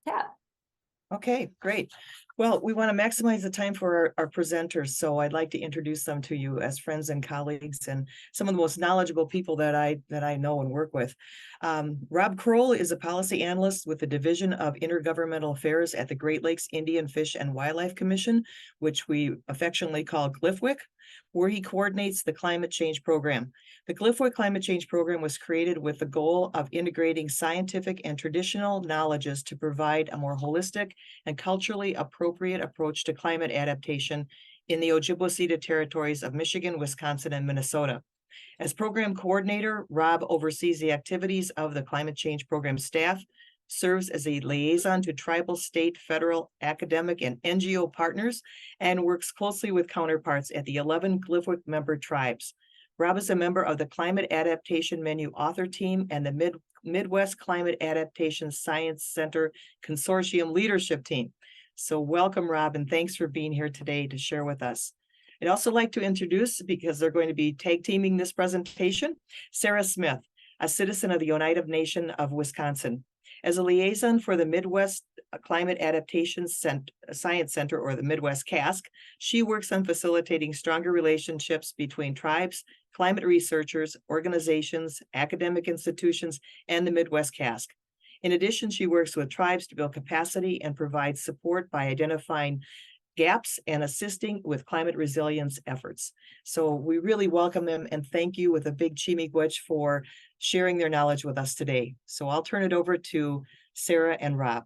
chat. Okay, great. Well, we want to maximize the time for our presenters, so I'd like to introduce them to you as friends and colleagues and some of the most knowledgeable people that I know and work with. Rob Croll is a policy analyst with the Division of Intergovernmental Affairs at the Great Lakes Indian Fish and Wildlife Commission, which we affectionately call GLFWIC, where he coordinates the climate change program. The GLFWIC climate change program was created with the goal of integrating scientific and traditional knowledges to provide a more holistic and culturally appropriate approach to climate adaptation in the Ojibwe territories of Michigan, Wisconsin, and Minnesota. As program coordinator, Rob oversees the activities of the climate change program staff, serves as a liaison to tribal, state, federal, academic, and NGO partners, and works closely with counterparts at the 11 GLFWIC member tribes. Rob is a member of the Climate Adaptation Menu author team and the Midwest Climate Adaptation Science Center Consortium leadership team. So welcome, Rob, and thanks for being here today to share with us. I'd also like to introduce, because they're going to be tag teaming this presentation, Sara Smith, a citizen of the Oneida Nation of Wisconsin. As a liaison for the Midwest Climate Adaptation Science Center, or the Midwest CASC, she works on facilitating stronger relationships between tribes, climate researchers, organizations, academic institutions, and the Midwest CASC. In addition, she works with tribes to build capacity and provide support by identifying gaps and assisting with climate resilience efforts. So we really welcome them and thank you with a big chimigwech for sharing their knowledge with us today. So I'll turn it over to Sara and Rob.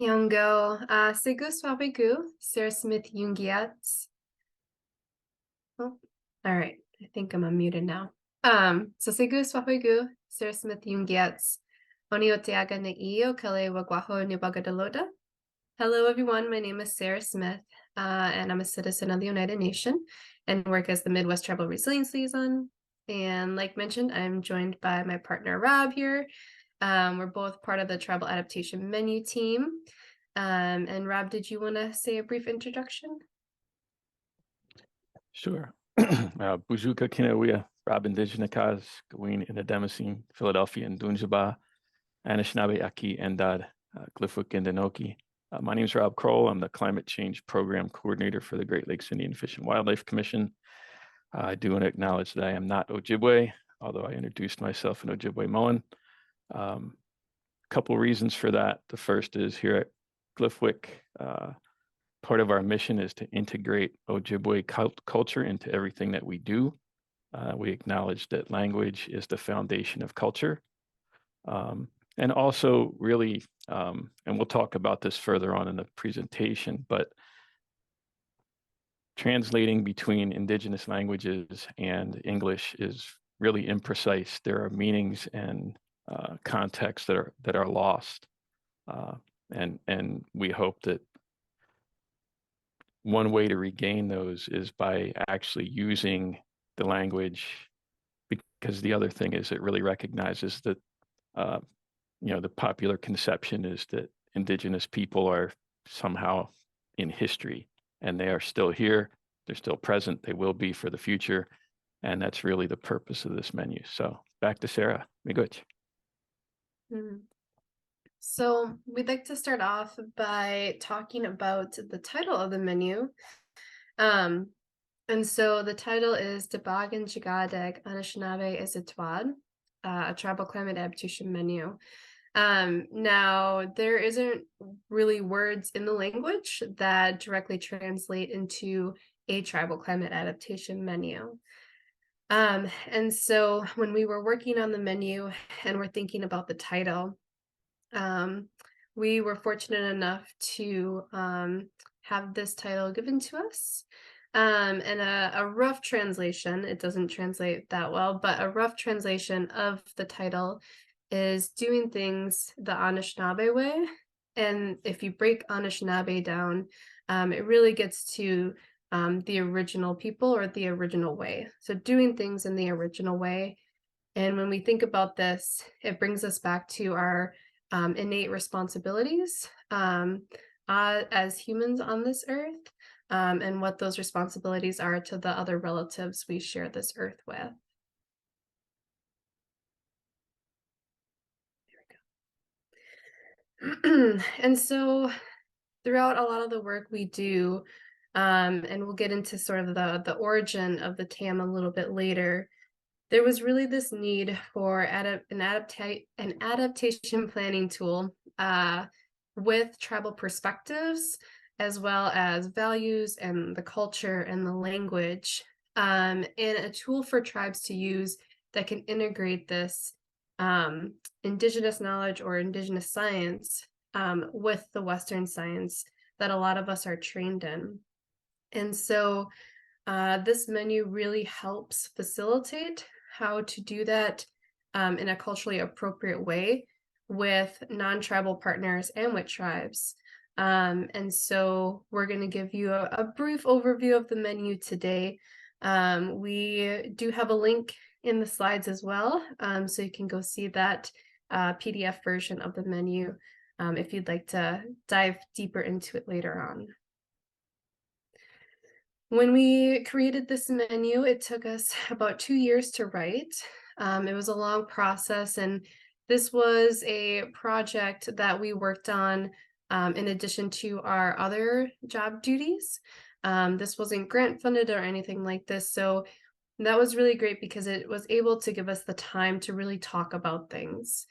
Yango, Sigu Swabigu, Sara Smith Jungiats. Oh, all right. I think I'm unmuted now. So Sigu Swabigu, Sara Smith Jungiats. Hello, everyone. My name is Sara Smith, and I'm a citizen of the Oneida Nation and work as the Midwest Tribal Resilience Liaison. And like mentioned, I'm joined by my partner, Rob, here. We're both part of the Tribal Adaptation Menu team. And Rob, did you want to say a brief introduction? Sure. Bujuka Kinawea, Rob Indigenous, Gawin in the Demasine, Philadelphia, and Dunjaba, Anishinaabe Aki Endad, GLFWIC and Denoki. My name is Rob Croll. I'm the Climate Change Program Coordinator for the Great Lakes Indian Fish and Wildlife Commission. I do want to acknowledge that I am not Ojibwe, although I introduced myself in Ojibwe Moan. Couple reasons for that. The first is here at GLFWIC, part of our mission is to integrate Ojibwe culture into everything that we do. We acknowledge that language is the foundation of culture. And also really, and we'll talk about this further on in the presentation, but translating between Indigenous languages and English is really imprecise. There are meanings and contexts that are lost. And we hope that one way to regain those is by actually using the language, because the other thing is it really recognizes that the popular conception is that Indigenous people are somehow in history, and they are still here. They're still present. They will be for the future. And that's really the purpose of this menu. So back to Sara. Miigwech. So we'd like to start off by talking about the title of the menu. And so the title is Dibaginjigaadeg Anishinaabe Ezhitwaad, a tribal climate adaptation menu. Now, there isn't really words in the language that directly translate into a tribal climate adaptation menu. And so when we were working on the menu and we're thinking about the title, we were fortunate enough to have this title given to us. And a rough translation, it doesn't translate that well, but a rough translation of the title is doing things the Anishinaabe way. And if you break Anishinaabe down, it really gets to the original people or the original way. So doing things in the original way. And when we think about this, it brings us back to our innate responsibilities as humans on this earth, and what those responsibilities are to the other relatives we share this earth with. And so throughout a lot of the work we do, and we'll get into sort of the origin of the TAM a little bit later, there was really this need for an adaptation planning tool with tribal perspectives, as well as values and the culture and the language, and a tool for tribes to use that can integrate this Indigenous knowledge or Indigenous science with the Western science that a lot of us are trained in. And so this menu really helps facilitate how to do that in a culturally appropriate way with non-tribal partners and with tribes. And so we're going to give you a brief overview of the menu today. We do have a link in the slides as well, so you can go see that PDF version of the menu if you'd like to dive deeper into it later on. When we created this menu, it took us about 2 years to write. It was a long process, and this was a project that we worked on in addition to our other job duties. This wasn't grant funded or anything like this, so that was really great because it was able to give us the time to really talk about things.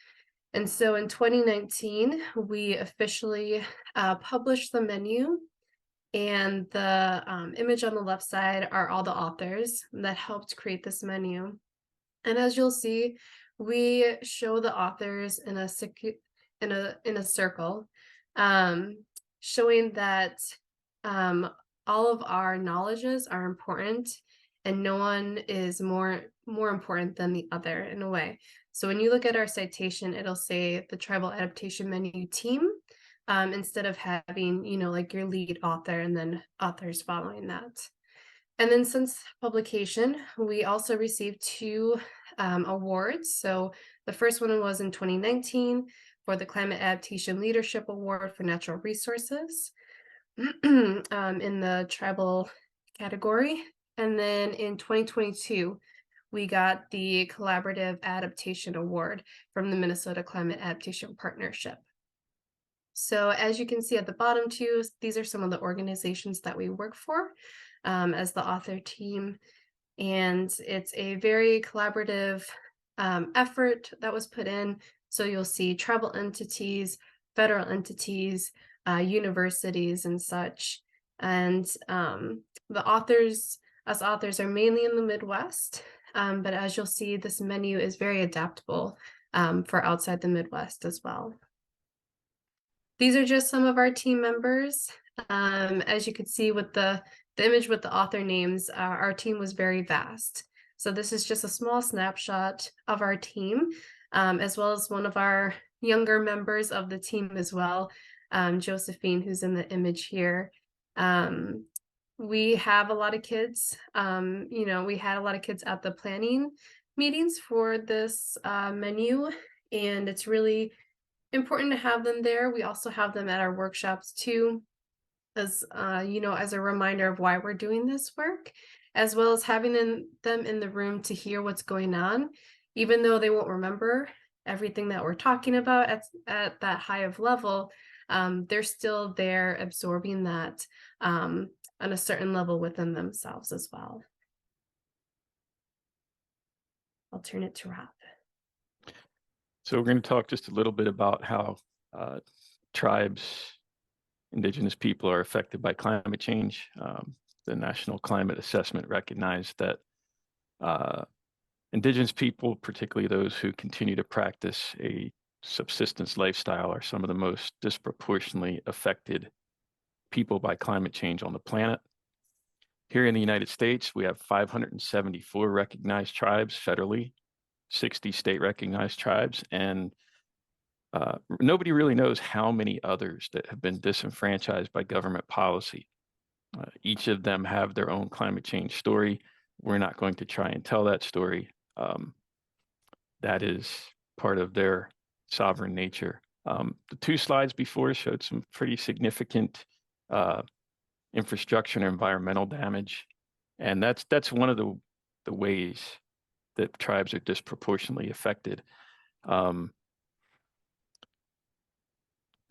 And so in 2019, we officially published the menu, and the image on the left side are all the authors that helped create this menu. And as you'll see, we show the authors in a circle, showing that all of our knowledges are important, and no one is more important than the other in a way. So when you look at our citation, it'll say the Tribal Adaptation Menu team, instead of having, like your lead author and then authors following that. And then since publication, we also received 2 awards. So the first one was in 2019 for the Climate Adaptation Leadership Award for Natural Resources in the tribal category. And then in 2022, we got the Collaborative Adaptation Award from the Minnesota Climate Adaptation Partnership. So as you can see at the bottom too, these are some of the organizations that we work for as the author team. And it's a very collaborative effort that was put in. So you'll see tribal entities, federal entities, universities and such. And the authors, us authors, are mainly in the Midwest. But as you'll see, this menu is very adaptable for outside the Midwest as well. These are just some of our team members. As you could see with the image with the author names, our team was very vast. So this is just a small snapshot of our team, as well as one of our younger members of the team as well, Josephine, who's in the image here. We have a lot of kids. We had a lot of kids at the planning meetings for this menu, and it's really important to have them there. We also have them at our workshops too, as as a reminder of why we're doing this work, as well as having them in the room to hear what's going on, even though they won't remember everything that we're talking about at that high of level. They're still there absorbing that on a certain level within themselves as well. I'll turn it to Rob. So we're going to talk just a little bit about how tribes, Indigenous people are affected by climate change. The National Climate Assessment recognized that Indigenous people, particularly those who continue to practice a subsistence lifestyle, are some of the most disproportionately affected people by climate change on the planet. Here in the United States, we have 574 recognized tribes federally, 60 state recognized tribes, and nobody really knows how many others that have been disenfranchised by government policy. Each of them have their own climate change story. We're not going to try and tell that story. That is part of their sovereign nature. The 2 slides before showed some pretty significant infrastructure and environmental damage, and that's one of the ways that tribes are disproportionately affected.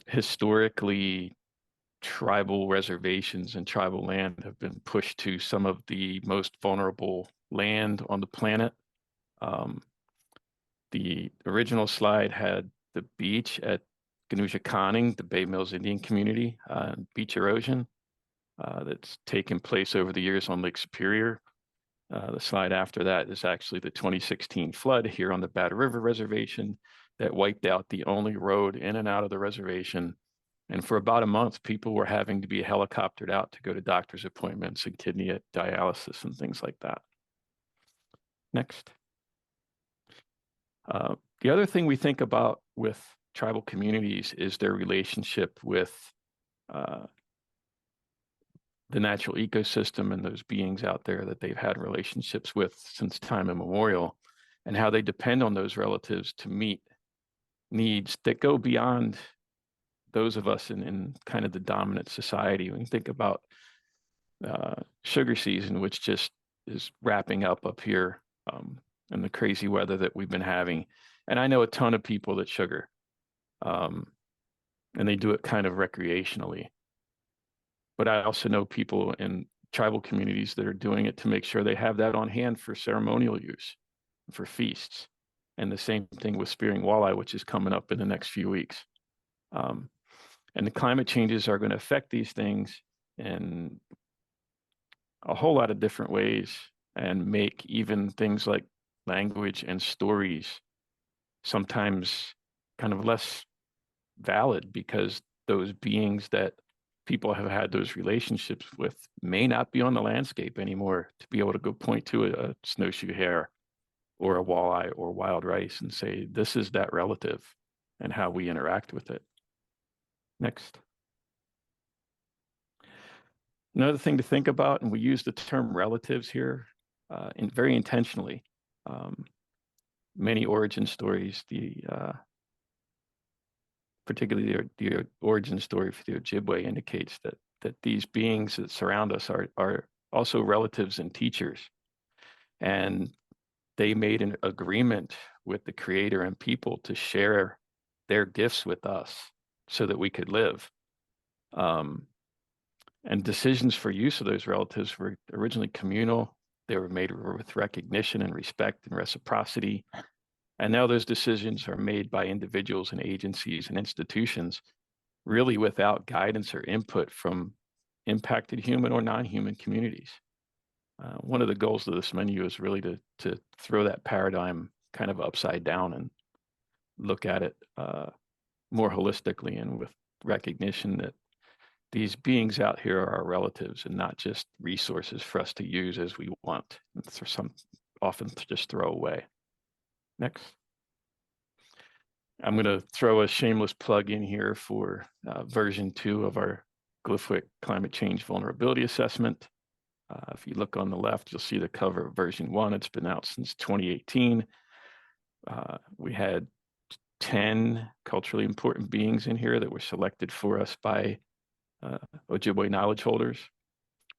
historically, tribal reservations and tribal land have been pushed to some of the most vulnerable land on the planet. The original slide had the beach at Ganujakaning, the Bay Mills Indian community, beach erosion that's taken place over the years on Lake Superior. The slide after that is actually the 2016 flood here on the Battle River Reservation that wiped out the only road in and out of the reservation. And for about a month, people were having to be helicoptered out to go to doctor's appointments and kidney dialysis and things like that. Next. The other thing we think about with tribal communities is their relationship with the natural ecosystem and those beings out there that they've had relationships with since time immemorial, and how they depend on those relatives to meet needs that go beyond those of us in kind of the dominant society. When you think about sugar season, which just is wrapping up here, and the crazy weather that we've been having. And I know a ton of people that sugar, and they do it kind of recreationally. But I also know people in tribal communities that are doing it to make sure they have that on hand for ceremonial use, for feasts. And the same thing with spearing walleye, which is coming up in the next few weeks. And the climate changes are going to affect these things in a whole lot of different ways, and make even things like language and stories sometimes kind of less valid, because those beings that people have had those relationships with may not be on the landscape anymore to be able to go point to a snowshoe hare or a walleye or wild rice and say, this is that relative, and how we interact with it. Next. Another thing to think about, and we use the term relatives here very intentionally. Many origin stories, particularly the origin story for the Ojibwe indicates that these beings that surround us are also relatives and teachers. And they made an agreement with the Creator and people to share their gifts with us so that we could live. And decisions for use of those relatives were originally communal. They were made with recognition and respect and reciprocity. And now those decisions are made by individuals and agencies and institutions, really without guidance or input from impacted human or non-human communities. One of the goals of this menu is really to throw that paradigm kind of upside down and look at it more holistically, and with recognition that these beings out here are our relatives and not just resources for us to use as we want, and for some often just throw away. Next. I'm going to throw a shameless plug in here for version 2 of our GlyphWick Climate Change Vulnerability Assessment. If you look on the left, you'll see the cover of version 1. It's been out since 2018. We had 10 culturally important beings in here that were selected for us by Ojibwe knowledge holders.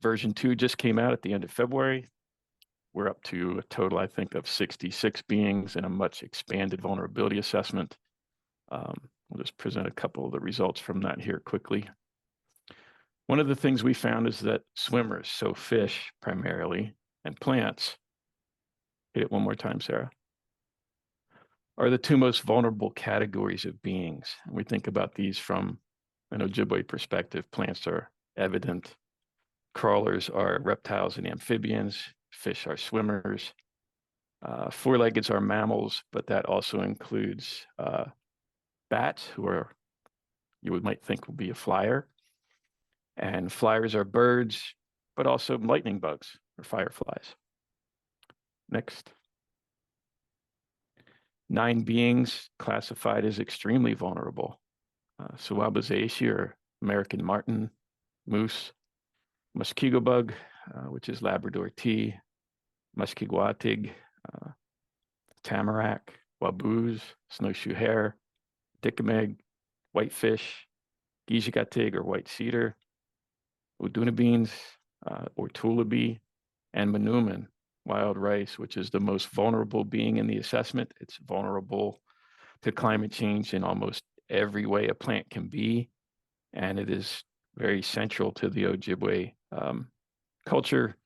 Version 2 just came out at the end of February. We're up to a total, I think, of 66 beings in a much expanded vulnerability assessment. We'll just present a couple of the results from that here quickly. One of the things we found is that swimmers, so fish primarily, and plants, hit it one more time, Sarah, are the 2 most vulnerable categories of beings. And we think about these from an Ojibwe perspective. Plants are evident. Crawlers are reptiles and amphibians. Fish are swimmers. Four-leggeds are mammals, but that also includes bats, who are, you might think will be a flyer. And flyers are birds, but also lightning bugs or fireflies. Next. 9 beings classified as extremely vulnerable. Suwabazashi, or American martin, moose, mosquito bug, which is Labrador tea, muskegwatig, tamarack, waboos, snowshoe hare, dickameg, whitefish, gijigatig or white cedar, uduna beans, or tulabi, and Menominee, wild rice, which is the most vulnerable being in the assessment. It's vulnerable to climate change in almost every way a plant can be, and it is very central to the Ojibwe culture,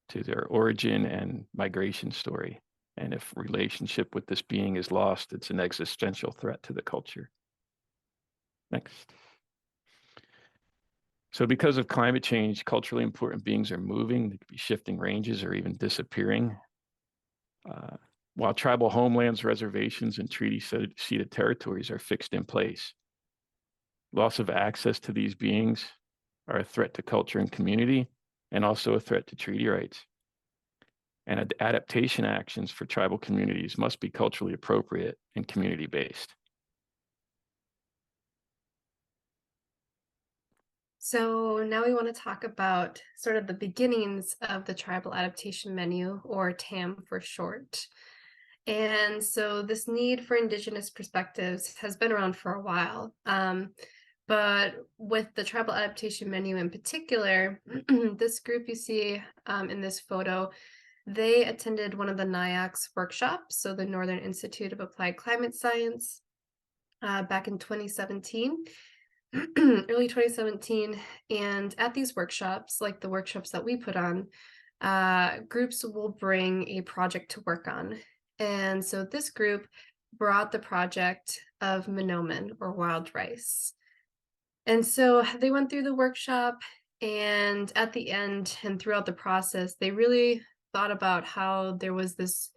to their origin and migration story. And if relationship with this being is lost, it's an existential threat to the culture. Next. So because of climate change, culturally important beings are moving. They could be shifting ranges or even disappearing. While tribal homelands, reservations, and treaty-ceded territories are fixed in place, loss of access to these beings are a threat to culture and community, and also a threat to treaty rights. And adaptation actions for tribal communities must be culturally appropriate and community-based. So now we want to talk about sort of the beginnings of the Tribal Adaptation Menu, or TAM for short. And so this need for Indigenous perspectives has been around for a while. But with the Tribal Adaptation Menu in particular, this group you see in this photo, they attended one of the NIAC's workshops, so the Northern Institute of Applied Climate Science, back in 2017. Early 2017, and at these workshops, like the workshops that we put on, groups will bring a project to work on. And so this group brought the project of Menominee, or wild rice. And so they went through the workshop, and at the end and throughout the process, they really thought about how there was this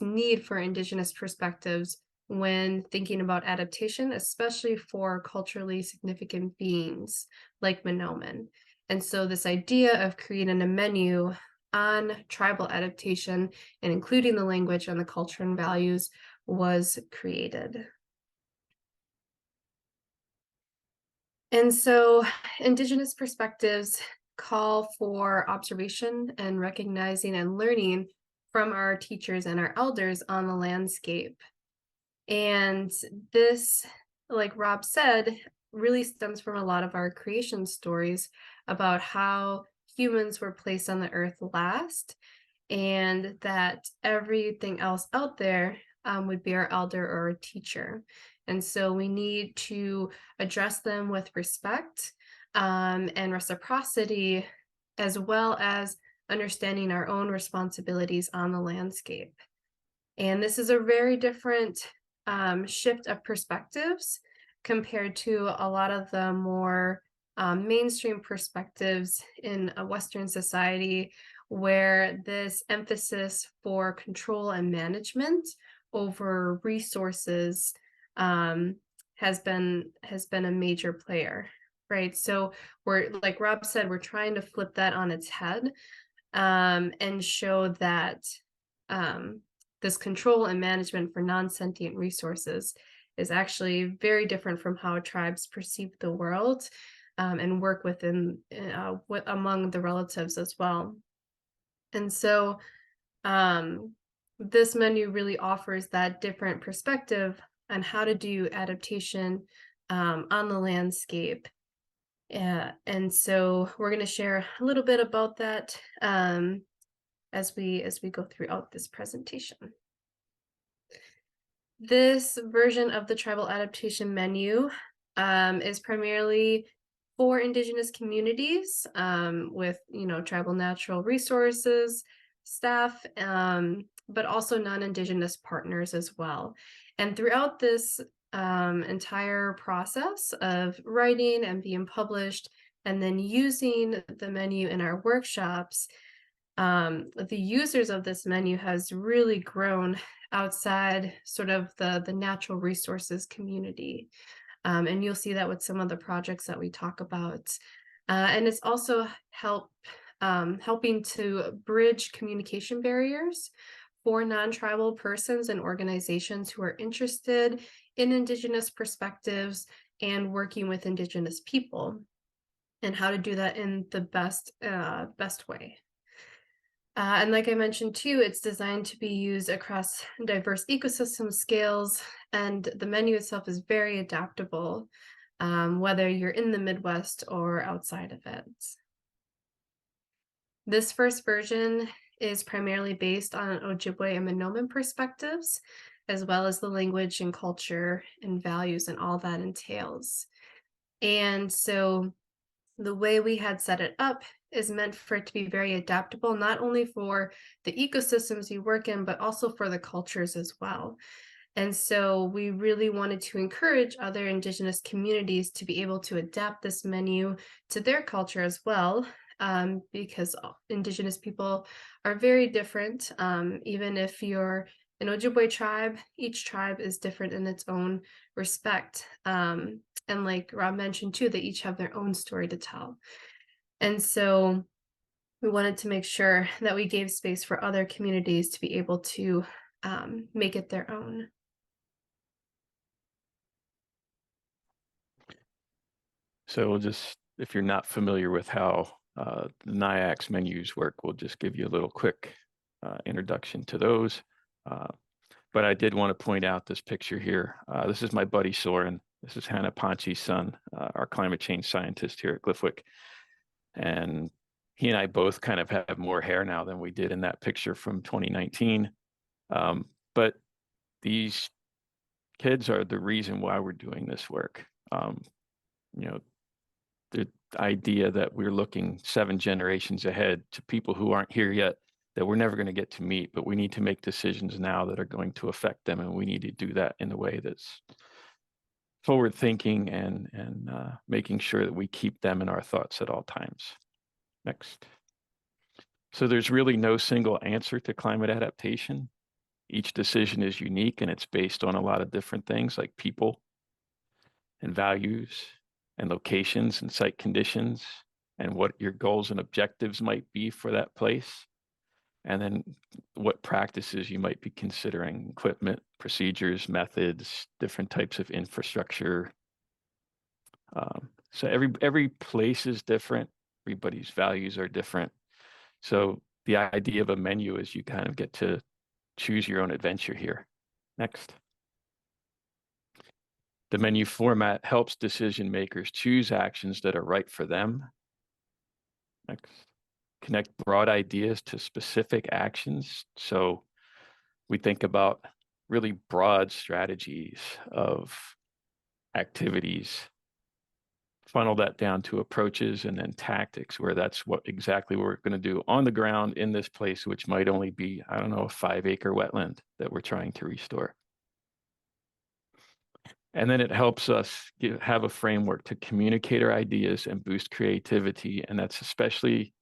need for Indigenous perspectives when thinking about adaptation, especially for culturally significant beings like Menominee. And so this idea of creating a menu on tribal adaptation and including the language and the culture and values was created. And so Indigenous perspectives call for observation and recognizing and learning from our teachers and our elders on the landscape. And this, like Rob said, really stems from a lot of our creation stories about how humans were placed on the earth last, and that everything else out there would be our elder or our teacher. And so we need to address them with respect and reciprocity, as well as understanding our own responsibilities on the landscape. And this is a very different shift of perspectives compared to a lot of the more mainstream perspectives in a Western society, where this emphasis for control and management over resources has been a major player, right? So we're, like Rob said, we're trying to flip that on its head and show that this control and management for non-sentient resources is actually very different from how tribes perceive the world and work within among the relatives as well. And so this menu really offers that different perspective on how to do adaptation on the landscape. And so we're going to share a little bit about that as we go throughout this presentation. This version of the Tribal Adaptation Menu is primarily for Indigenous communities with, tribal natural resources staff, but also non-Indigenous partners as well. And throughout this entire process of writing and being published, and then using the menu in our workshops, the users of this menu has really grown outside sort of the natural resources community. And you'll see that with some of the projects that we talk about. And it's also helping to bridge communication barriers for non-tribal persons and organizations who are interested in Indigenous perspectives and working with Indigenous people, and how to do that in the best way. And like I mentioned too, it's designed to be used across diverse ecosystem scales, and the menu itself is very adaptable, whether you're in the Midwest or outside of it. This first version is primarily based on Ojibwe and Menominee perspectives. as well as the language and culture and values and all that entails. And so the way we had set it up is meant for it to be very adaptable, not only for the ecosystems you work in, but also for the cultures as well. And so we really wanted to encourage other Indigenous communities to be able to adapt this menu to their culture as well, because Indigenous people are very different. Even if you're an Ojibwe tribe, each tribe is different in its own respect. And like Rob mentioned too, they each have their own story to tell. And so we wanted to make sure that we gave space for other communities to be able to make it their own. So we'll just, if you're not familiar with how the NIAX menus work, we'll just give you a little quick introduction to those. But I did want to point out this picture here. This is my buddy Soren. This is Hannah Ponchi's son, our climate change scientist here at Glyphwick. And he and I both kind of have more hair now than we did in that picture from 2019. But these kids are the reason why we're doing this work. You know, the idea that we're looking 7 generations ahead to people who aren't here yet, that we're never going to get to meet, but we need to make decisions now that are going to affect them, and we need to do that in a way that's forward thinking and making sure that we keep them in our thoughts at all times. Next. So there's really no single answer to climate adaptation. Each decision is unique, and it's based on a lot of different things like people and values and locations and site conditions and what your goals and objectives might be for that place. And then what practices you might be considering, equipment, procedures, methods, different types of infrastructure. So every place is different. Everybody's values are different. So the idea of a menu is you kind of get to choose your own adventure here. Next. The menu format helps decision makers choose actions that are right for them. Next. Connect broad ideas to specific actions. So we think about really broad strategies of activities, funnel that down to approaches and then tactics, where that's exactly what we're going to do on the ground in this place, which might only be, I don't know, a 5-acre wetland that we're trying to restore. And then it helps us have a framework to communicate our ideas and boost creativity. And that's especially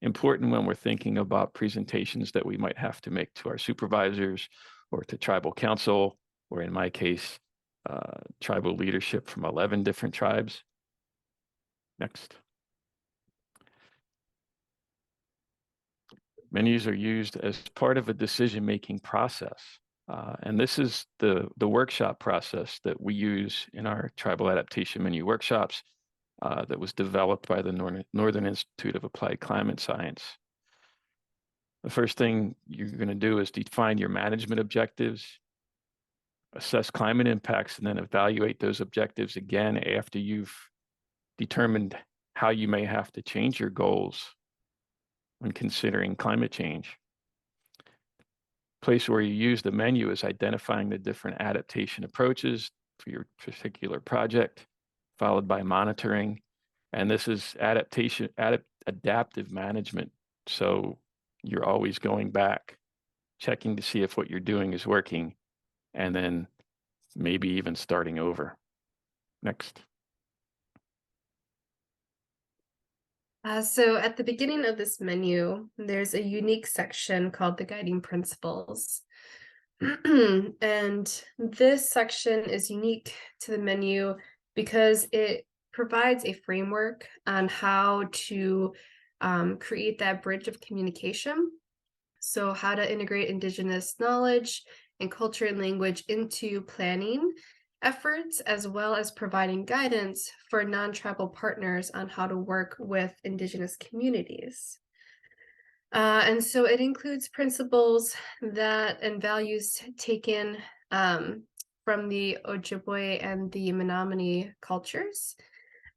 important when we're thinking about presentations that we might have to make to our supervisors or to tribal council, or in my case, tribal leadership from 11 different tribes. Next. Menus are used as part of a decision-making process. And this is the workshop process that we use in our Tribal Adaptation Menu workshops that was developed by the Northern Institute of Applied Climate Science. The first thing you're going to do is define your management objectives, assess climate impacts, and then evaluate those objectives again after you've determined how you may have to change your goals when considering climate change. Place where you use the menu is identifying the different adaptation approaches for your particular project, followed by monitoring. And this is adaptive management. So you're always going back, checking to see if what you're doing is working, and then maybe even starting over. Next. So at the beginning of this menu, there's a unique section called the guiding principles. And this section is unique to the menu because it provides a framework on how to create that bridge of communication. So how to integrate Indigenous knowledge and culture and language into planning efforts, as well as providing guidance for non-tribal partners on how to work with Indigenous communities. And so it includes principles that and values taken from the Ojibwe and the Menominee cultures.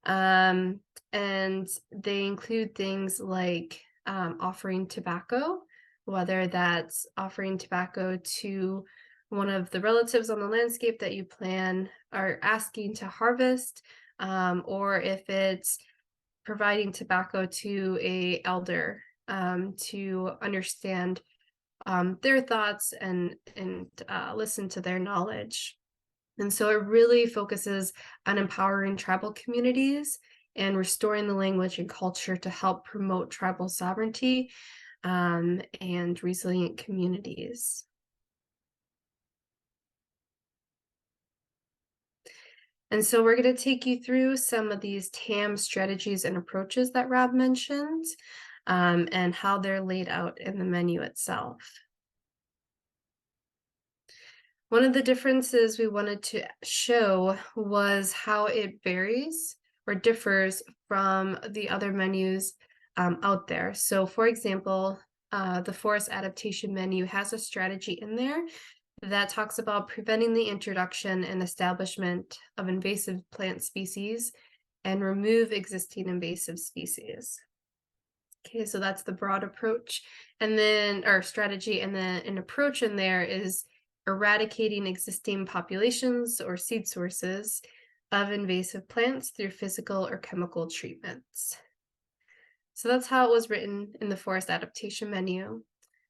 And they include things like offering tobacco, whether that's offering tobacco to one of the relatives on the landscape that you plan are asking to harvest, or if it's providing tobacco to a elder to understand their thoughts and listen to their knowledge. And so it really focuses on empowering tribal communities and restoring the language and culture to help promote tribal sovereignty and resilient communities. And so we're going to take you through some of these TAM strategies and approaches that Rob mentioned, and how they're laid out in the menu itself. One of the differences we wanted to show was how it varies or differs from the other menus out there. So for example, the Forest Adaptation Menu has a strategy in there that talks about preventing the introduction and establishment of invasive plant species and remove existing invasive species. Okay, so that's the broad approach. And then our strategy, and then an approach in there is eradicating existing populations or seed sources of invasive plants through physical or chemical treatments. So that's how it was written in the Forest Adaptation Menu.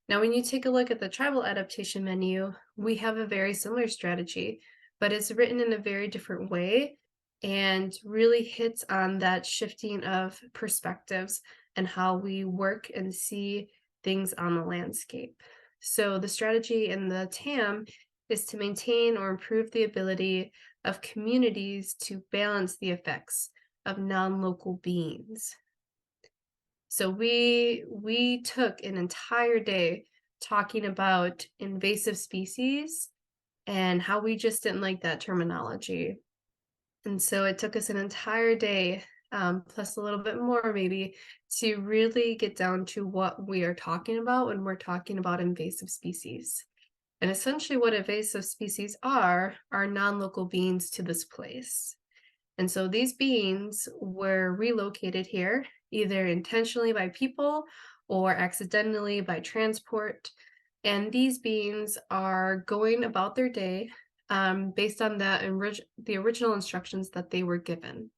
Now, when you take a look at the Tribal Adaptation Menu, we have a very similar strategy, but it's written in a very different way and really hits on that shifting of perspectives and how we work and see things on the landscape. So the strategy in the TAM is to maintain or improve the ability of communities to balance the effects of non-local beings. So we took an entire day talking about invasive species and how we just didn't like that terminology. And so it took us an entire day, plus a little bit more maybe, to really get down to what we are talking about when we're talking about invasive species. And essentially what invasive species are non-local beings to this place. And so these beings were relocated here, either intentionally by people or accidentally by transport. And these beings are going about their day based on the original instructions that they were given.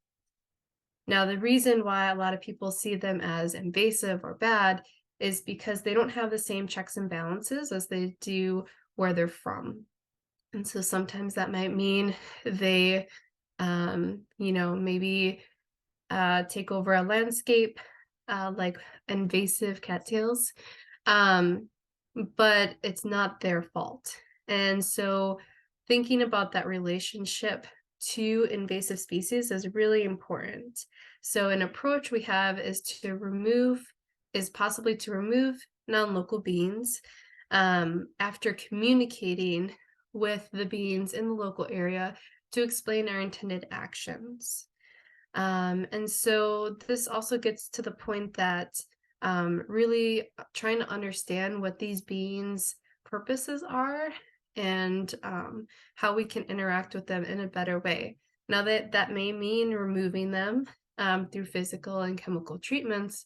Now, the reason why a lot of people see them as invasive or bad is because they don't have the same checks and balances as they do where they're from. And so sometimes that might mean they maybe take over a landscape like invasive cattails, but it's not their fault. And so thinking about that relationship to invasive species is really important. So an approach we have is possibly to remove non-local beings after communicating with the beings in the local area to explain our intended actions. And so this also gets to the point that really trying to understand what these beings' purposes are and how we can interact with them in a better way. Now that may mean removing them through physical and chemical treatments,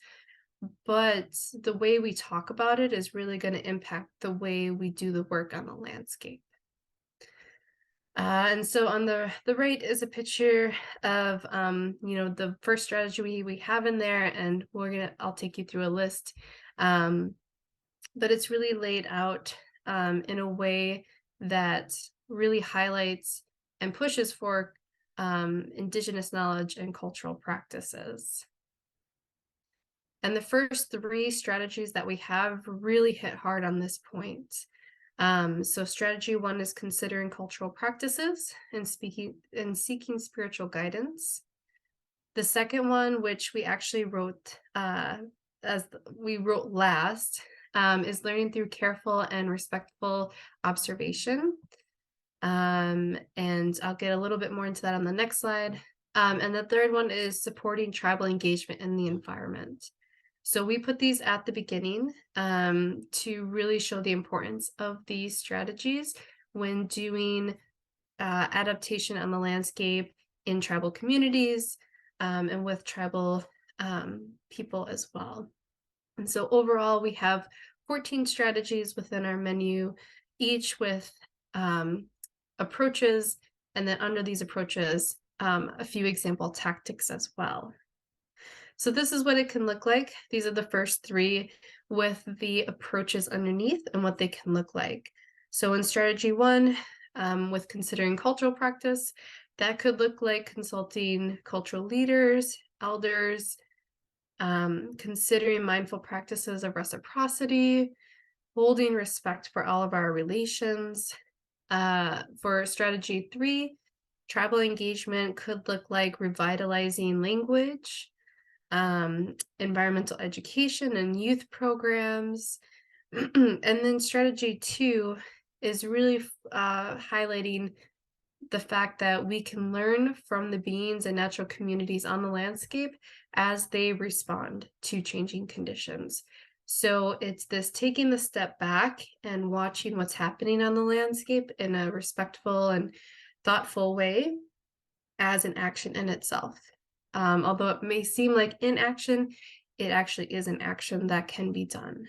but the way we talk about it is really going to impact the way we do the work on the landscape. And so on the right is a picture of the first strategy we have in there, and I'll take you through a list, but it's really laid out in a way that really highlights and pushes for Indigenous knowledge and cultural practices. And the first three strategies that we have really hit hard on this point. So strategy 1 is considering cultural practices and seeking spiritual guidance. The second one, which we actually wrote last, is learning through careful and respectful observation. And I'll get a little bit more into that on the next slide. And the third one is supporting tribal engagement in the environment. So we put these at the beginning to really show the importance of these strategies when doing adaptation on the landscape in tribal communities and with tribal people as well. And so overall, we have 14 strategies within our menu, each with approaches, and then under these approaches, a few example tactics as well. So this is what it can look like. These are the first three with the approaches underneath and what they can look like. So in strategy one, with considering cultural practice, that could look like consulting cultural leaders, elders, considering mindful practices of reciprocity, holding respect for all of our relations. For strategy three, tribal engagement could look like revitalizing language, environmental education and youth programs. And then strategy two is really highlighting the fact that we can learn from the beings and natural communities on the landscape as they respond to changing conditions. So it's this taking the step back and watching what's happening on the landscape in a respectful and thoughtful way as an action in itself. Although it may seem like inaction, it actually is an action that can be done.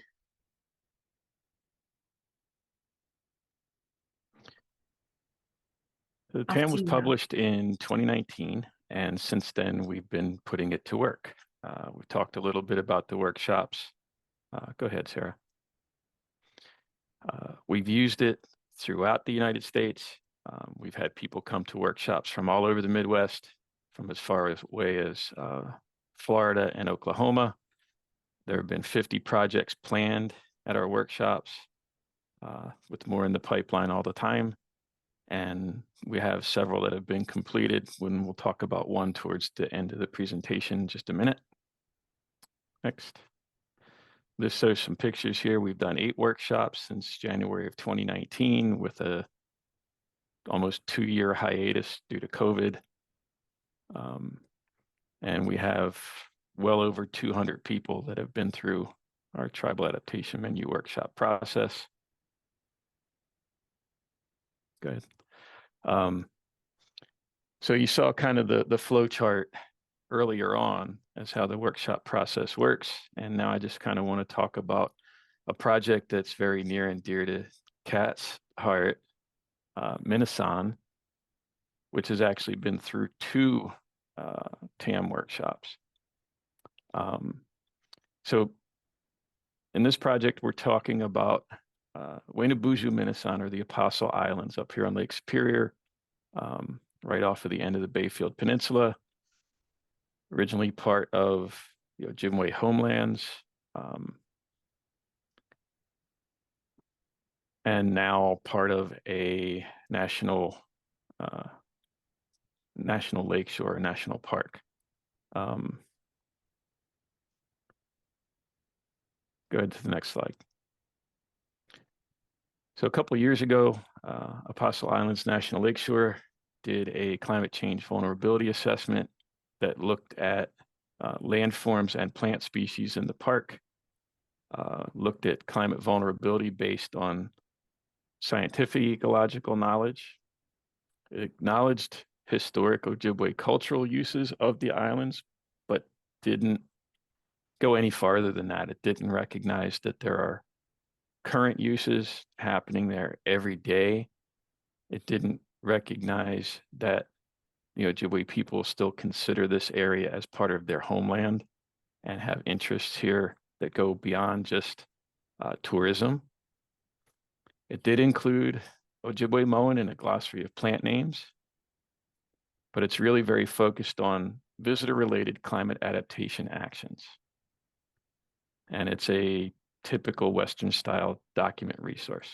The plan was published in 2019, and since then we've been putting it to work. We've talked a little bit about the workshops. Go ahead, Sarah. We've used it throughout the United States. We've had people come to workshops from all over the Midwest, from as far away as Florida and Oklahoma. There have been 50 projects planned at our workshops, with more in the pipeline all the time. And we have several that have been completed, when we'll talk about one towards the end of the presentation in just a minute. Next. This shows some pictures here. We've done 8 workshops since January of 2019 with a almost 2-year hiatus due to COVID. And we have well over 200 people that have been through our Tribal Adaptation Menu workshop process. Good. So you saw kind of the flow chart earlier on as how the workshop process works. And now I just kind of want to talk about a project that's very near and dear to Kat's heart, Minasan, which has actually been through 2 TAM workshops. So in this project, we're talking about Wenabuju Minasan, or the Apostle Islands, up here on Lake Superior, right off of the end of the Bayfield Peninsula, originally part of the Ojibwe homelands, and now part of a national lakeshore, national park. Go ahead to the next slide. So a couple of years ago, Apostle Islands National Lakeshore did a climate change vulnerability assessment that looked at landforms and plant species in the park, looked at climate vulnerability based on scientific ecological knowledge. It acknowledged historic Ojibwe cultural uses of the islands, but didn't go any farther than that. It didn't recognize that there are current uses happening there every day. It didn't recognize that the Ojibwe people still consider this area as part of their homeland and have interests here that go beyond just tourism. It did include Ojibwe Moan in a glossary of plant names, but it's really very focused on visitor-related climate adaptation actions. And it's a typical Western-style document resource.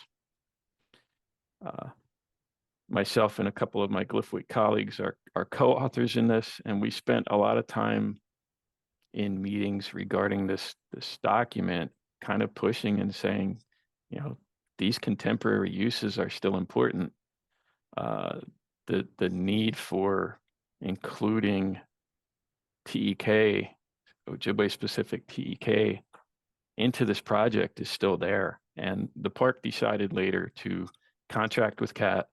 Myself and a couple of my Glyphwit colleagues are co-authors in this, and we spent a lot of time in meetings regarding this document, kind of pushing and saying, you know, these contemporary uses are still important. The need for including TEK, Ojibwe-specific TEK, into this project is still there. And the park decided later to contract with CAT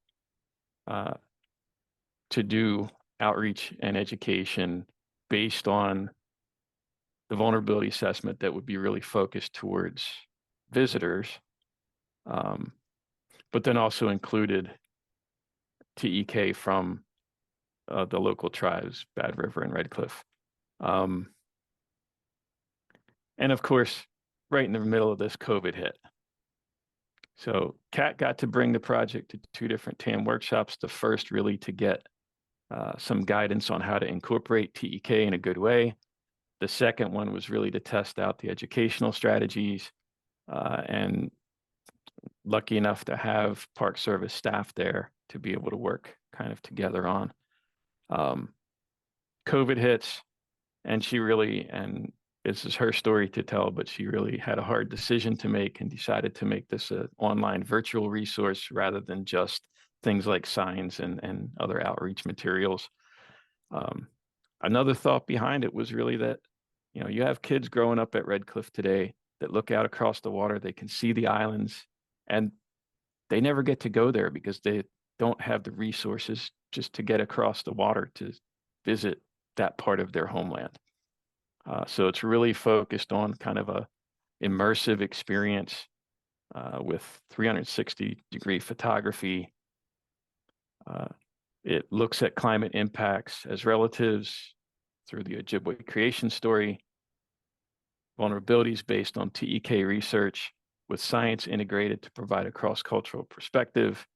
to do outreach and education based on the vulnerability assessment that would be really focused towards visitors, but then also included TEK from the local tribes, Bad River and Red Cliff. And of course, right in the middle of this, COVID hit. So Kat got to bring the project to 2 different TAM workshops. The first really to get some guidance on how to incorporate TEK in a good way. The second one was really to test out the educational strategies, and lucky enough to have Park Service staff there to be able to work kind of together on. COVID hits, and she really, and this is her story to tell, but she really had a hard decision to make and decided to make this an online virtual resource rather than just things like signs and other outreach materials. Another thought behind it was really that, you know, you have kids growing up at Red Cliff today that look out across the water, they can see the islands, and they never get to go there because they don't have the resources just to get across the water to visit that part of their homeland. So it's really focused on kind of a immersive experience with 360-degree photography. It looks at climate impacts as relatives through the Ojibwe creation story, vulnerabilities based on TEK research with science integrated to provide a cross-cultural perspective.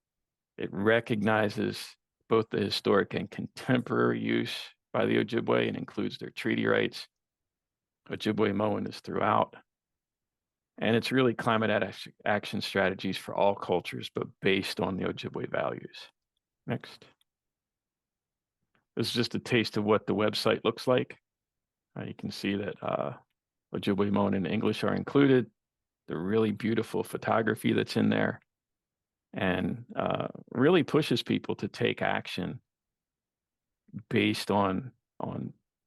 It recognizes both the historic and contemporary use by the Ojibwe and includes their treaty rights. Ojibwe mowing is throughout. And it's really climate action strategies for all cultures, but based on the Ojibwe values. Next. This is just a taste of what the website looks like. You can see that Ojibwe mowing in English are included. The really beautiful photography that's in there, and really pushes people to take action based on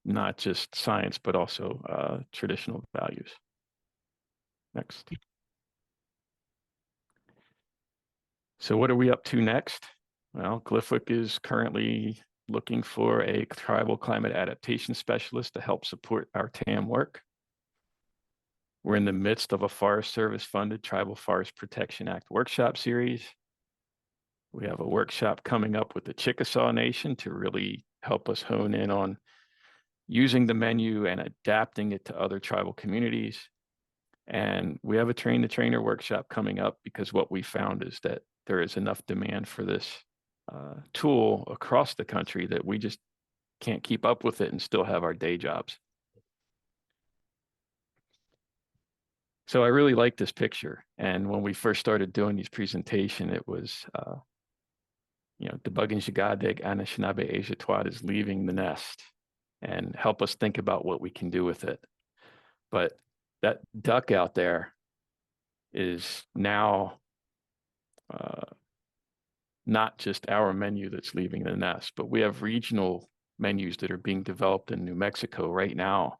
not just science, but also traditional values. Next. So what are we up to next? Well, Glyphwick is currently looking for a tribal climate adaptation specialist to help support our TAM work. We're in the midst of a Forest Service funded Tribal Forest Protection Act workshop series. We have a workshop coming up with the Chickasaw Nation to really help us hone in on using the menu and adapting it to other tribal communities. And we have a train the trainer workshop coming up because what we found is that there is enough demand for this tool across the country that we just can't keep up with it and still have our day jobs. So I really like this picture. And when we first started doing these presentation, it was, Dibaginjigaadeg Anishinaabe Ezhitwaad is leaving the nest, and help us think about what we can do with it. But that duck out there is now not just our menu that's leaving the nest, but we have regional menus that are being developed in New Mexico right now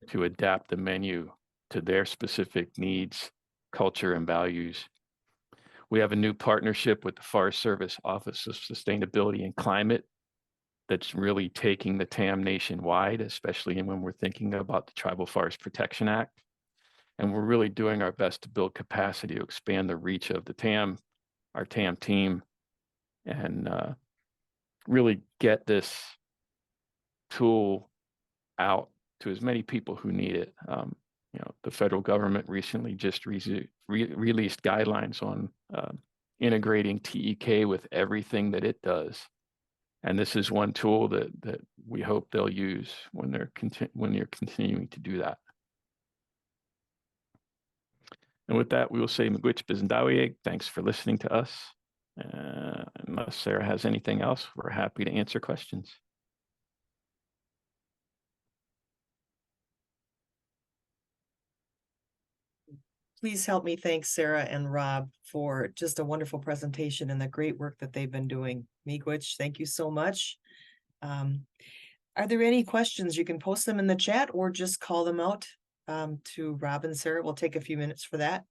to adapt the menu to their specific needs, culture, and values. We have a new partnership with the Forest Service Office of Sustainability and Climate that's really taking the TAM nationwide, especially when we're thinking about the Tribal Forest Protection Act. And we're really doing our best to build capacity to expand the reach of the TAM, our TAM team, and really get this tool out to as many people who need it. The federal government recently just released guidelines on integrating TEK with everything that it does. And this is one tool that we hope they'll use when you're continuing to do that. And with that, we will say Miigwech Bizindawieg. Thanks for listening to us. Unless Sarah has anything else, we're happy to answer questions. Please help me thank Sarah and Rob for just a wonderful presentation and the great work that they've been doing. Miigwech, thank you so much. Are there any questions? You can post them in the chat or just call them out to Rob and Sarah. We'll take a few minutes for that.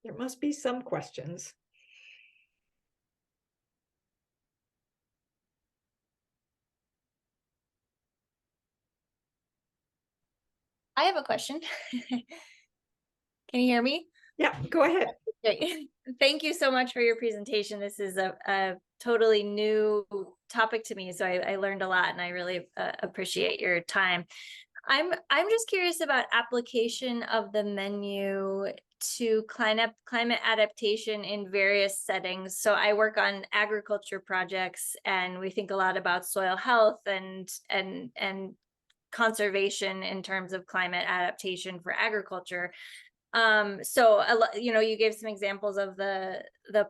There must be some questions. I have a question. Can you hear me? Yeah, go ahead. Great. Thank you so much for your presentation. This is a totally new topic to me, so I learned a lot, and I really appreciate your time. I'm just curious about application of the menu to climate adaptation in various settings. So I work on agriculture projects, and we think a lot about soil health and conservation in terms of climate adaptation for agriculture. So you gave some examples of the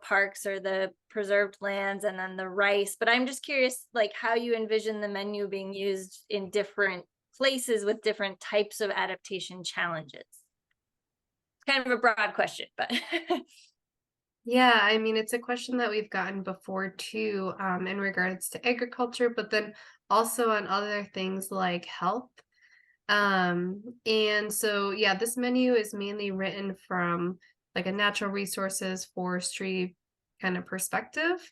parks or the preserved lands and then the rice, but I'm just curious, like, how you envision the menu being used in different places with different types of adaptation challenges. Kind of a broad question, but Yeah, I mean, it's a question that we've gotten before too, in regards to agriculture, but then also on other things like health. And so, yeah, this menu is mainly written from like a natural resources, forestry kind of perspective.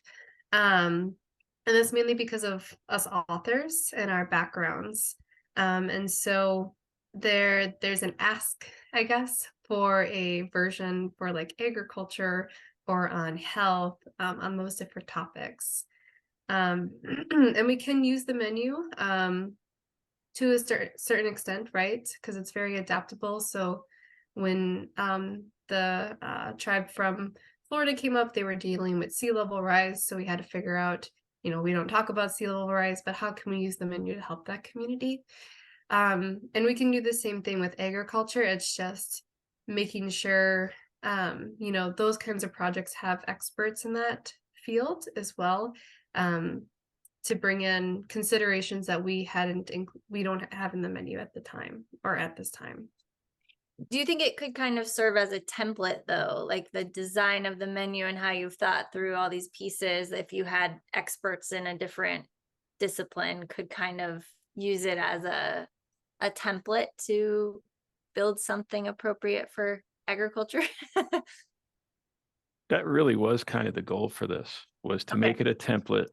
And that's mainly because of us authors and our backgrounds. And so there's an ask, I guess, for a version for like agriculture or on health, on those different topics. And we can use the menu to a certain extent, right? Because it's very adaptable. So when the tribe from Florida came up, they were dealing with sea level rise. So we had to figure out, we don't talk about sea level rise, but how can we use the menu to help that community? And we can do the same thing with agriculture. It's just making sure, those kinds of projects have experts in that field as well, to bring in considerations that we don't have in the menu at the time or at this time. do you think it could kind of serve as a template, though, like the design of the menu and how you've thought through all these pieces? If you had experts in a different discipline, could kind of use it as a template to build something appropriate for agriculture? That really was kind of the goal for this, was to Okay. make it a template.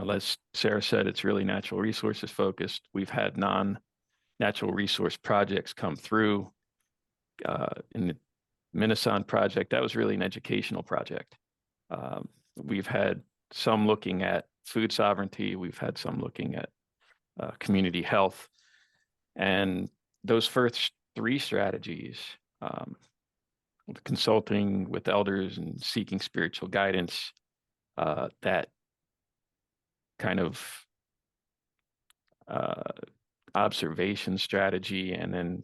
As Sarah said, it's really natural resources focused. We've had non-natural resource projects come through. In the Minnesota project, that was really an educational project. We've had some looking at food sovereignty. We've had some looking at community health. And those first three strategies, consulting with elders and seeking spiritual guidance, that kind of observation strategy, and then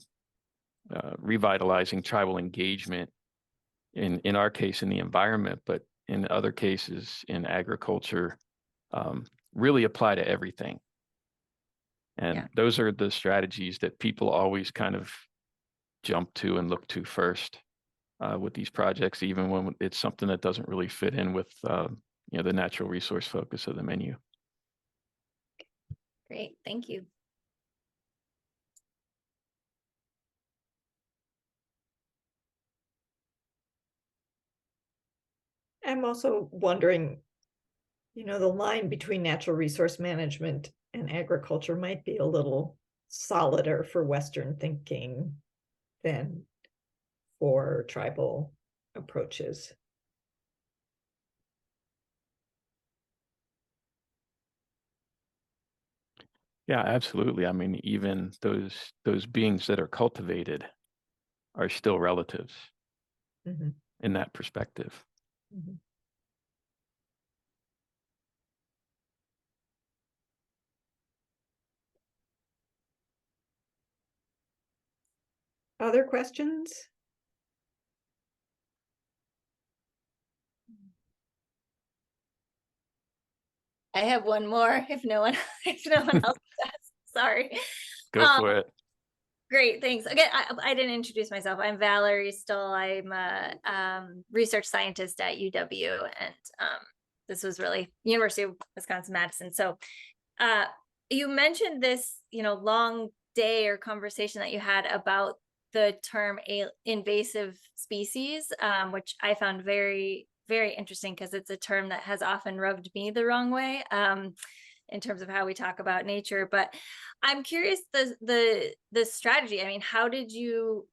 revitalizing tribal engagement in our case in the environment, but in other cases in agriculture, really apply to everything. And those are the strategies that people always kind of jump to and look to first with these projects, even when it's something that doesn't really fit in with the natural resource focus of the menu. Great, thank you. I'm also wondering, the line between natural resource management and agriculture might be a little solider for Western thinking than for tribal approaches. Yeah, absolutely. I mean, even those beings that are cultivated are still relatives in that perspective. Other questions? I have one more if no one else does. Sorry. Go for it. Great, thanks. Again, I didn't introduce myself. I'm Valerie Stoll. I'm a research scientist at UW, and this was really University of Wisconsin-Madison. So you mentioned this, long day or conversation that you had about the term invasive species, which I found very, very interesting because it's a term that has often rubbed me the wrong way. in terms of how we talk about nature. But I'm curious, the strategy. I mean, how did you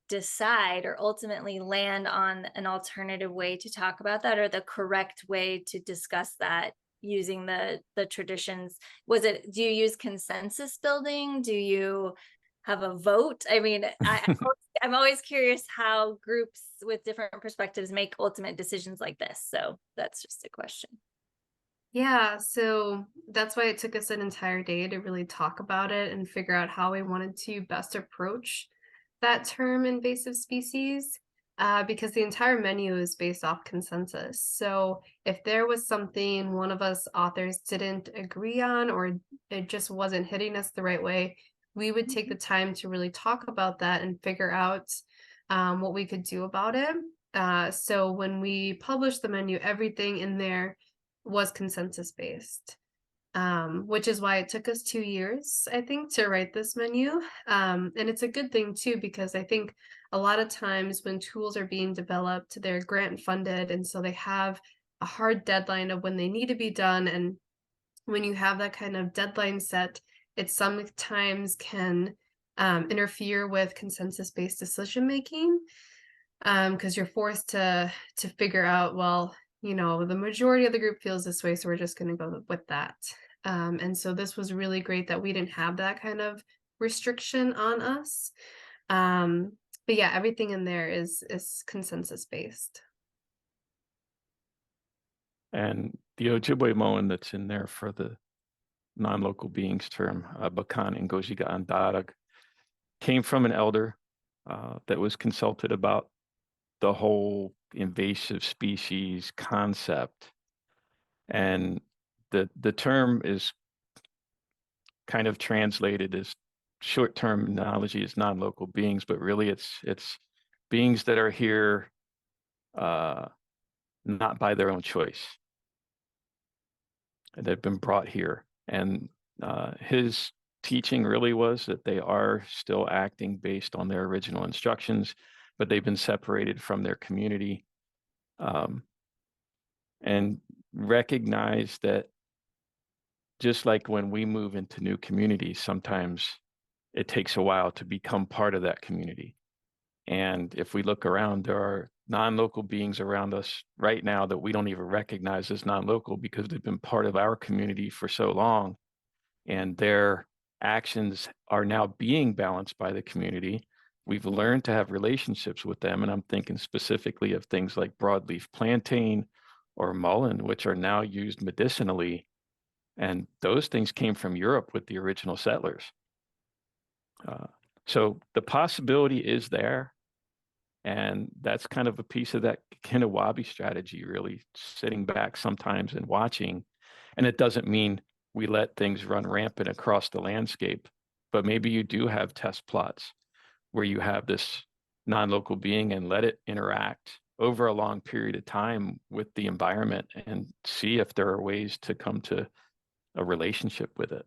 decide or ultimately land on an alternative way to talk about that, or the correct way to discuss that using the traditions? Was it, do you use consensus building? Do you have a vote? I mean, I'm always curious how groups with different perspectives make ultimate decisions like this. So that's just a question. Yeah, so that's why it took us an entire day to really talk about it and figure out how we wanted to best approach that term invasive species, because the entire menu is based off consensus. So if there was something one of us authors didn't agree on, or it just wasn't hitting us the right way, we would take the time to really talk about that and figure out what we could do about it. So when we published the menu, everything in there was consensus based, which is why it took us 2 years, I think, to write this menu. And it's a good thing too, because I think a lot of times when tools are being developed, they're grant funded, and so they have a hard deadline of when they need to be done. And when you have that kind of deadline set, it sometimes can interfere with consensus-based decision making, because you're forced to figure out, well, you know, the majority of the group feels this way, so we're just going to go with that. And so this was really great that we didn't have that kind of restriction on us. But yeah, everything in there is consensus based. And the Ojibwe Moan that's in there for the non-local beings term, Dibaginjigaadeg, came from an elder that was consulted about the whole invasive species concept. And the term is kind of translated as short terminology as non-local beings, but really it's beings that are here not by their own choice. They've been brought here. And his teaching really was that they are still acting based on their original instructions, but they've been separated from their community, and recognize that just like when we move into new communities, sometimes it takes a while to become part of that community. And if we look around, there are non-local beings around us right now that we don't even recognize as non-local because they've been part of our community for so long, and their actions are now being balanced by the community. We've learned to have relationships with them, and I'm thinking specifically of things like broadleaf plantain or mullein, which are now used medicinally, and those things came from Europe with the original settlers. So the possibility is there, and that's kind of a piece of that Kinawabi strategy, really sitting back sometimes and watching. And it doesn't mean we let things run rampant across the landscape, but maybe you do have test plots where you have this non-local being and let it interact over a long period of time with the environment and see if there are ways to come to a relationship with it.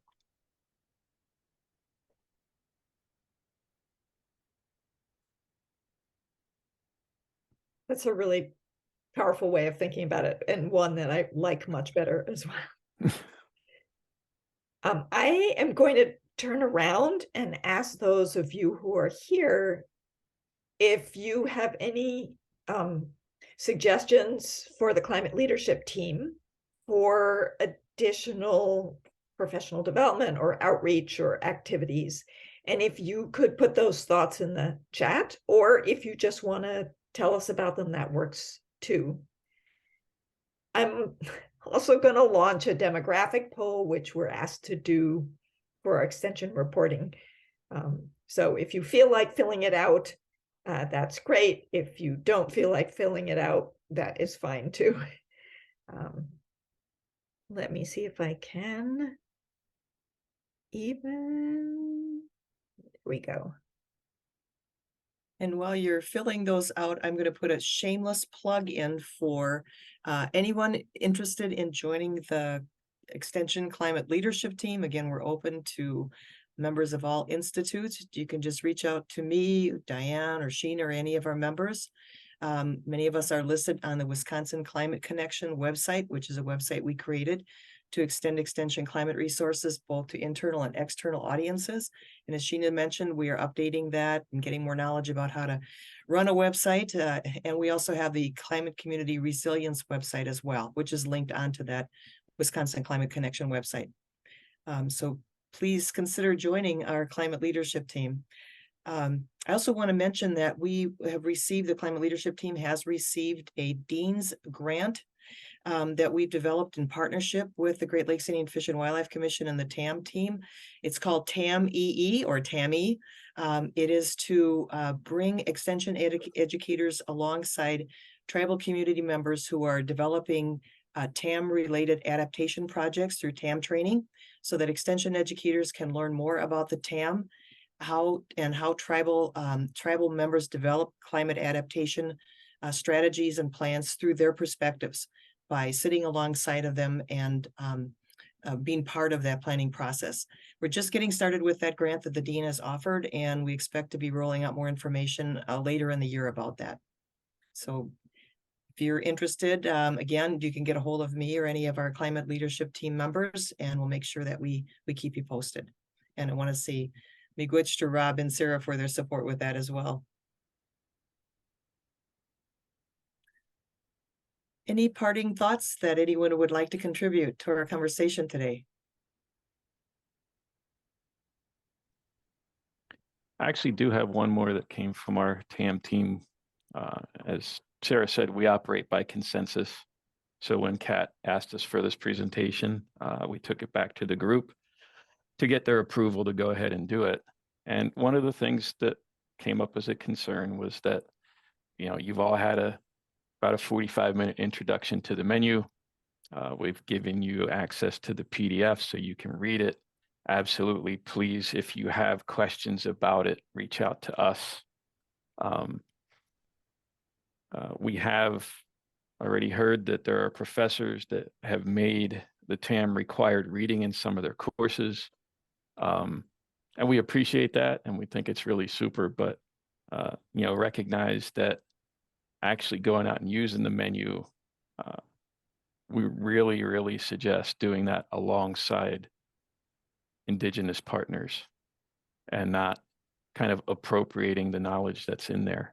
That's a really powerful way of thinking about it, and one that I like much better as well. I am going to turn around and ask those of you who are here if you have any suggestions for the climate leadership team for additional professional development or outreach or activities. And if you could put those thoughts in the chat, or if you just want to tell us about them, that works too. I'm also going to launch a demographic poll, which we're asked to do for our extension reporting. So if you feel like filling it out, that's great. If you don't feel like filling it out, that is fine too. Let me see if I can even, there we go. And while you're filling those out, I'm going to put a shameless plug in for anyone interested in joining the Extension Climate Leadership Team. Again, we're open to members of all institutes. You can just reach out to me, Diane, or Sheen, or any of our members. Many of us are listed on the Wisconsin Climate Connection website, which is a website we created to extend extension climate resources both to internal and external audiences. And as Sheena mentioned, we are updating that and getting more knowledge about how to run a website. And we also have the Climate Community Resilience website as well, which is linked onto that Wisconsin Climate Connection website. So please consider joining our climate leadership team. I also want to mention that we have received, the climate leadership team has received a Dean's grant that we've developed in partnership with the Great Lakes Indian Fish and Wildlife Commission and the TAM team. It's called TAM-EE or TAM-E. It is to bring extension educators alongside tribal community members who are developing TAM-related adaptation projects through TAM training, so that extension educators can learn more about the TAM, how tribal members develop climate adaptation strategies and plans through their perspectives by sitting alongside of them and being part of that planning process. We're just getting started with that grant that the Dean has offered, and we expect to be rolling out more information later in the year about that. So if you're interested, again, you can get a hold of me or any of our climate leadership team members, and we'll make sure that we keep you posted. And I want to say miigwech to Rob and Sarah for their support with that as well. Any parting thoughts that anyone would like to contribute to our conversation today? I actually do have one more that came from our TAM team. As Sarah said, we operate by consensus. So when Kat asked us for this presentation, we took it back to the group to get their approval to go ahead and do it. And one of the things that came up as a concern was that, you've all had about a 45-minute introduction to the menu. We've given you access to the PDF so you can read it. Absolutely, please, if you have questions about it, reach out to us. We have already heard that there are professors that have made the TAM required reading in some of their courses. And we appreciate that, and we think it's really super, but recognize that actually going out and using the menu, we really, really suggest doing that alongside Indigenous partners and not kind of appropriating the knowledge that's in there.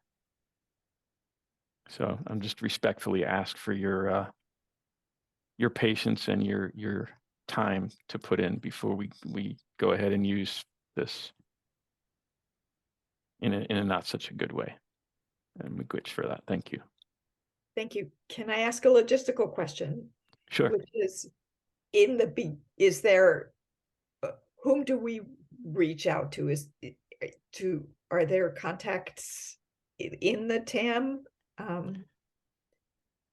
So I'm just respectfully ask for your patience and your time to put in before we go ahead and use this in a not such a good way. And we glitch for that. Thank you. Thank you. Can I ask a logistical question? Sure. Which is, whom do we reach out to? Are there contacts in the TAM?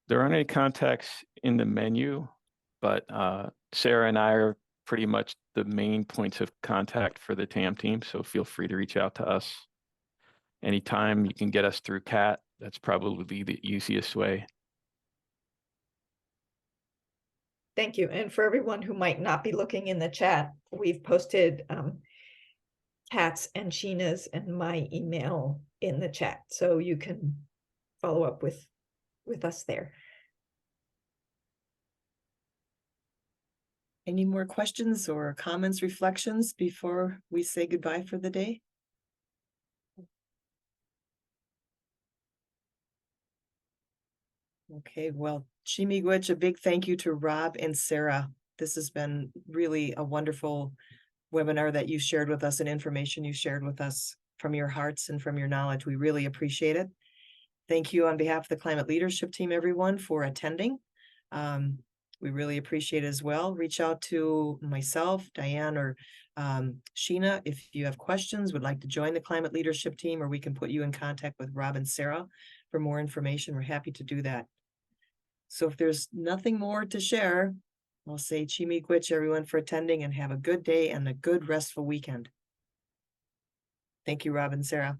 There aren't any contacts in the menu, but Sarah and I are pretty much the main points of contact for the TAM team. So feel free to reach out to us anytime. You can get us through Kat. That's probably the easiest way. Thank you. And for everyone who might not be looking in the chat, we've posted Kat's and Sheena's and my email in the chat, so you can follow up with us there. Any more questions or comments, reflections before we say goodbye for the day? Okay, well, miigwech, a big thank you to Rob and Sarah. This has been really a wonderful webinar that you shared with us and information you shared with us from your hearts and from your knowledge. We really appreciate it. Thank you on behalf of the climate leadership team, everyone, for attending. We really appreciate it as well. Reach out to myself, Diane, or Sheena if you have questions, would like to join the climate leadership team, or we can put you in contact with Rob and Sarah for more information. We're happy to do that. So if there's nothing more to share, I'll say miigwech, everyone, for attending, and have a good day and a good restful weekend. Thank you, Rob and Sarah.